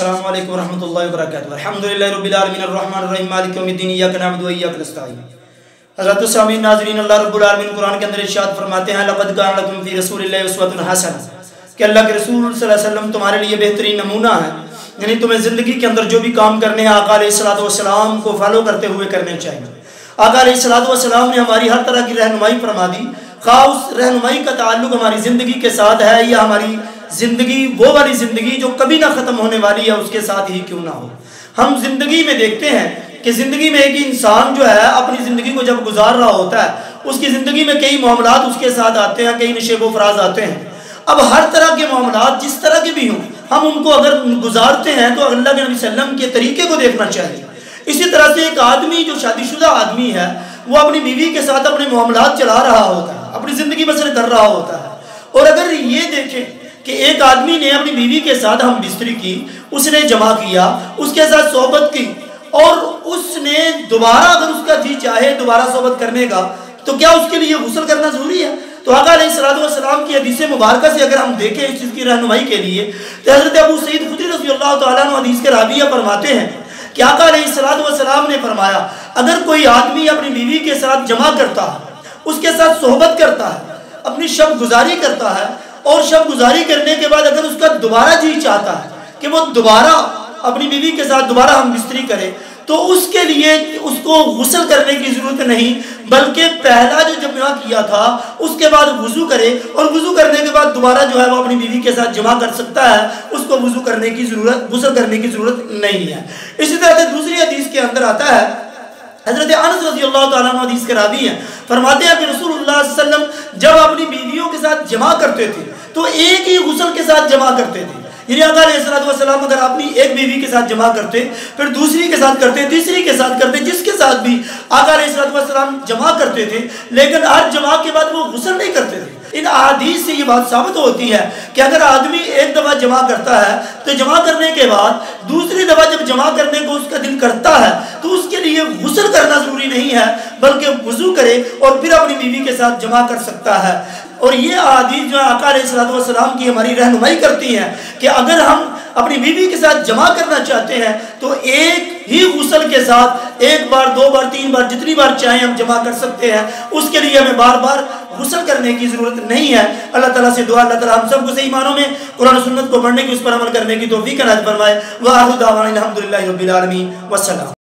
السلام علیکم ورحمۃ اللہ وبرکاتہ۔ الحمدللہ رب العالمین الرحمن الرحیم مالک یوم الدین ایاک نعبد و ایاک نستعین۔ حضرت سامعین ناظرین، اللہ رب العالمین قرآن کے اندر ارشاد فرماتے ہیں لقد کان لکم فی رسول اللہ اسوۃ حسنہ، کہ اللہ کے رسول صلی اللہ علیہ وسلم تمہارے لیے بہترین نمونہ ہے، یعنی تمہیں زندگی کے اندر جو بھی کام کرنے ہیں آقا علیہ السلام کو فالو کرتے ہوئے کرنے چاہیے۔ آقا علیہ السلام نے ہماری ہر طرح کی رہنمائی فرما دی، خواہ اس رہنمائی کا تعلق ہماری زندگی کے ساتھ ہے یا ہماری زندگی وہ والی زندگی جو کبھی نہ ختم ہونے والی ہے اس کے ساتھ ہی کیوں نہ ہو۔ ہم زندگی میں دیکھتے ہیں کہ زندگی میں ایک انسان جو ہے اپنی زندگی کو جب گزار رہا ہوتا ہے، اس کی زندگی میں کئی معاملات اس کے ساتھ آتے ہیں، کئی نشیب و فراز آتے ہیں۔ اب ہر طرح کے معاملات جس طرح کے بھی ہوں، ہم ان کو اگر گزارتے ہیں تو اللہ کے نبی صلی اللہ علیہ وسلم کے طریقے کو دیکھنا چاہیے۔ اسی طرح سے ایک آدمی جو شادی شدہ آدمی ہے، وہ اپنی بیوی کے ساتھ اپنے معاملات چلا رہا ہوتا ہے، اپنی زندگی بسر کر رہا ہوتا ہے، اور اگر یہ دیکھیں کہ ایک آدمی نے اپنی بیوی کے ساتھ ہم بستری کی، اس نے جمع کیا، اس کے ساتھ صحبت کی، اور اس نے دوبارہ اگر اس کا جی چاہے دوبارہ صحبت کرنے کا، تو کیا اس کے لیے غسل کرنا ضروری ہے؟ تو آقا علیہ السلام کی حدیث مبارکہ سے اگر ہم دیکھیں اس چیز کی رہنمائی کے لیے، تو حضرت ابو سعید خدری رضی اللہ تعالیٰ عنہ حدیث کے راویہ فرماتے ہیں کہ آقا علیہ السلام نے فرمایا اگر کوئی آدمی اپنی بیوی کے ساتھ جمع کرتا ہے، اس کے ساتھ صحبت کرتا ہے، اپنی شب گزاری کرتا ہے، اور شب گزاری کرنے کے بعد اگر اس کا دوبارہ جی چاہتا ہے کہ وہ دوبارہ اپنی بیوی کے ساتھ دوبارہ ہم بستری کرے، تو اس کے لیے اس کو غسل کرنے کی ضرورت نہیں، بلکہ پہلا جو جمع کیا تھا اس کے بعد وضو کرے، اور وضو کرنے کے بعد دوبارہ جو ہے وہ اپنی بیوی کے ساتھ جمع کر سکتا ہے، اس کو وضو کرنے کی ضرورت غسل کرنے کی ضرورت نہیں ہے۔ اسی طرح سے دوسری حدیث کے اندر آتا ہے، حضرت انس رضی اللہ تعالیٰ عنہ حدیث کے راوی ہیں، فرماتے ہیں کہ رسول اللہ صلی اللہ علیہ وسلم جب اپنی بیویوں کے ساتھ جمع کرتے تھے تو ایک ہی غسل کے ساتھ جمع کرتے تھے، یعنی آقا علیہ السلام اگر اپنی ایک بیوی کے ساتھ جمع کرتے، پھر دوسری کے ساتھ کرتے، تیسری کے ساتھ کرتے، جس کے ساتھ بھی آقا علیہ السلام جمع کرتے تھے، لیکن ہر جمع کے بعد وہ غسل نہیں کرتے تھے۔ ان احادیث سے یہ بات ثابت ہوتی ہے کہ اگر آدمی ایک دفعہ جمع کرتا ہے تو جمع کرنے کے بعد دوسری دفعہ جب جمع کرنے کو اس کا دل کرتا ہے تو اس کے لیے غسل کرنا ضروری نہیں ہے، بلکہ وضو کرے اور پھر اپنی بیوی کے ساتھ جمع کر سکتا ہے۔ اور یہ احادیث جو آقا علیہ السلام کی ہماری رہنمائی کرتی ہیں کہ اگر ہم اپنی بیوی کے ساتھ جمع کرنا چاہتے ہیں تو ایک ہی غسل کے ساتھ ایک بار، دو بار، تین بار، جتنی بار چاہیں ہم جمع کر سکتے ہیں، اس کے لیے ہمیں بار بار غسل کرنے کی ضرورت نہیں ہے۔ اللہ تعالیٰ سے دعا، اللہ تعالیٰ ہم سب کو صحیح معنوں میں قرآن و سنت کو پڑھنے کی، اس پر عمل کرنے کی توفیق عنایت فرمائے۔ وآخر دعوانا الحمدللہ رب العالمین، والسلام۔